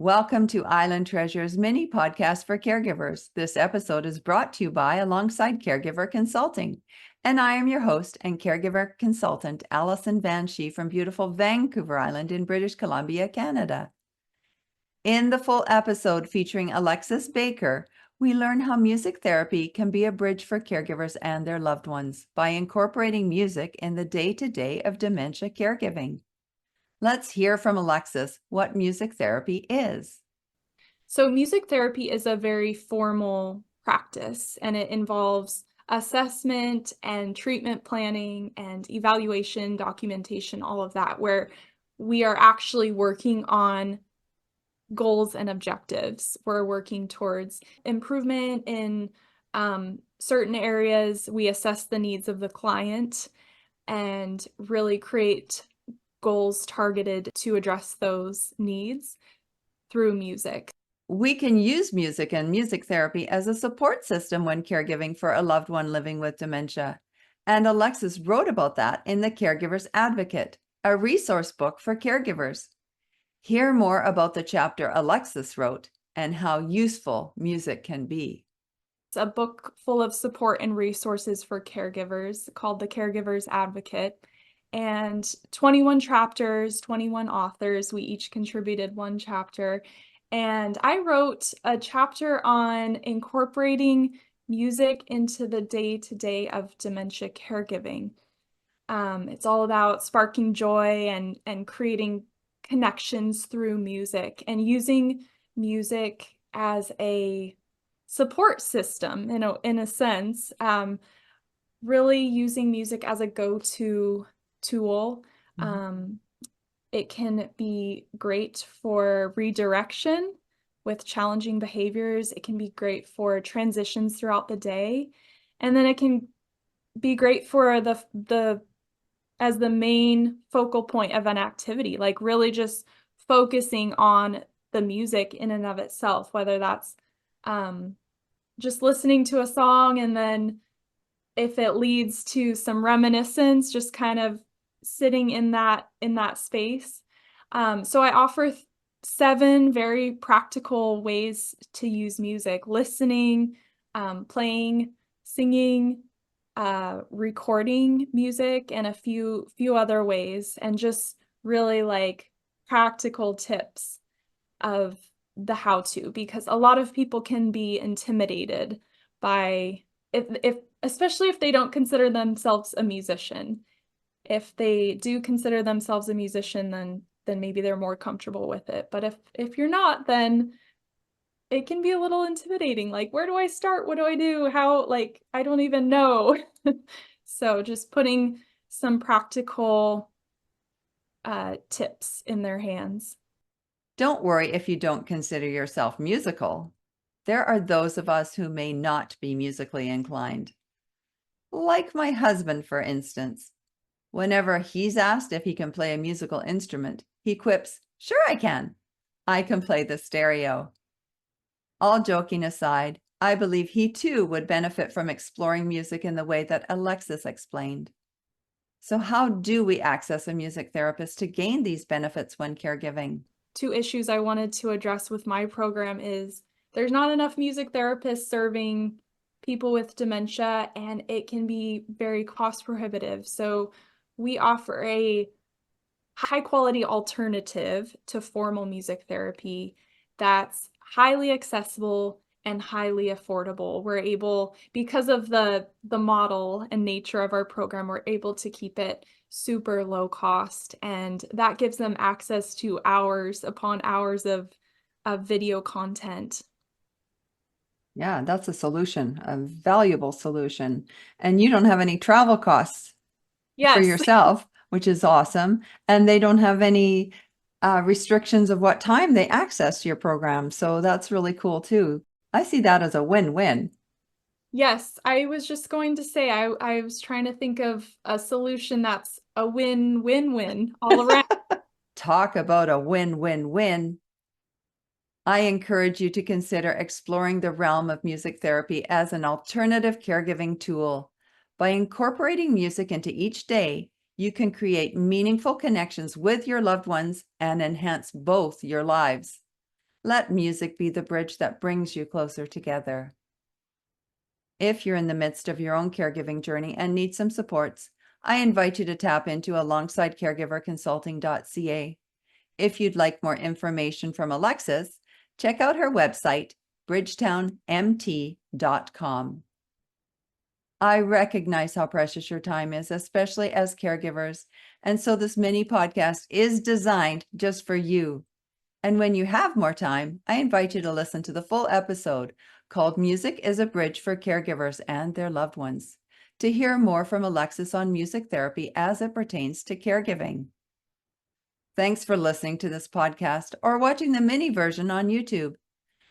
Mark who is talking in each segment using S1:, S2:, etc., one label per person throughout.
S1: Welcome to Island Treasures mini podcast for caregivers. This episode is brought to you by alongside Caregiver Consulting. And I am your host and caregiver consultant, Allison Van Schie from beautiful Vancouver Island in British Columbia, Canada. In the full episode featuring Alexis Baker, we learn how music therapy can be a bridge for caregivers and their loved ones by incorporating music in the day-to-day of dementia caregiving. Let's hear from Alexis what music therapy is.
S2: So music therapy is a very formal practice, and it involves assessment and treatment planning and evaluation, documentation, all of that, where we are actually working on goals and objectives. We're working towards improvement in certain areas. We assess the needs of the client and really create goals targeted to address those needs through music.
S1: We can use music and music therapy as a support system when caregiving for a loved one living with dementia. And Alexis wrote about that in the Caregiver's Advocate, a resource book for caregivers. Hear more about the chapter Alexis wrote and how useful music can be.
S2: It's a book full of support and resources for caregivers called the Caregiver's Advocate. And 21 chapters, 21 authors. We each contributed one chapter. And I wrote a chapter on incorporating music into the day-to-day of dementia caregiving. It's all about sparking joy and creating connections through music and using music as a support system in a sense. Really using music as a go-to tool. It can be great for redirection with challenging behaviors. It can be great for transitions throughout the day. And then it can be great for as the main focal point of an activity, like really just focusing on the music in and of itself, whether that's just listening to a song, and then if it leads to some reminiscence, just kind of sitting in that space. So I offer 7 very practical ways to use music: listening, playing, singing, recording music, and a few other ways, and just really like practical tips of the how-to, because a lot of people can be intimidated by if especially if they don't consider themselves a musician. If they do consider themselves a musician, then maybe they're more comfortable with it. But if you're not, then it can be a little intimidating. Like, where do I start? What do I do? How, like, I don't even know. So just putting some practical tips in their hands.
S1: Don't worry if you don't consider yourself musical. There are those of us who may not be musically inclined. Like my husband, for instance. Whenever he's asked if he can play a musical instrument, he quips, "Sure I can. I can play the stereo." All joking aside, I believe he too would benefit from exploring music in the way that Alexis explained. So how do we access a music therapist to gain these benefits when caregiving?
S2: 2 issues I wanted to address with my program is there's not enough music therapists serving people with dementia, and it can be very cost prohibitive. So we offer a high quality alternative to formal music therapy that's highly accessible and highly affordable. We're able, because of the model and nature of our program, we're able to keep it super low cost, and that gives them access to hours upon hours of video content.
S1: Yeah, that's a solution, a valuable solution. And you don't have any travel costs for
S2: Yes.
S1: yourself, which is awesome. And they don't have any restrictions of what time they access your program. So that's really cool too. I see that as a win-win.
S2: Yes, I was just going to say, I was trying to think of a solution that's a win-win-win all around.
S1: Talk about a win-win-win. I encourage you to consider exploring the realm of music therapy as an alternative caregiving tool. By incorporating music into each day, you can create meaningful connections with your loved ones and enhance both your lives. Let music be the bridge that brings you closer together. If you're in the midst of your own caregiving journey and need some supports, I invite you to tap into alongside caregiverconsulting.ca. If you'd like more information from Alexis, check out her website, bridgetownmt.com. I recognize how precious your time is, especially as caregivers, and so this mini podcast is designed just for you. And when you have more time, I invite you to listen to the full episode called Music is a Bridge for Caregivers and Their Loved Ones, to hear more from Alexis on music therapy as it pertains to caregiving. Thanks for listening to this podcast or watching the mini version on YouTube.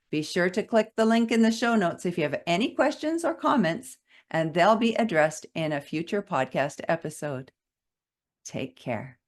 S1: Be sure to click the link in the show notes if you have any questions or comments, and they'll be addressed in a future podcast episode. Take care.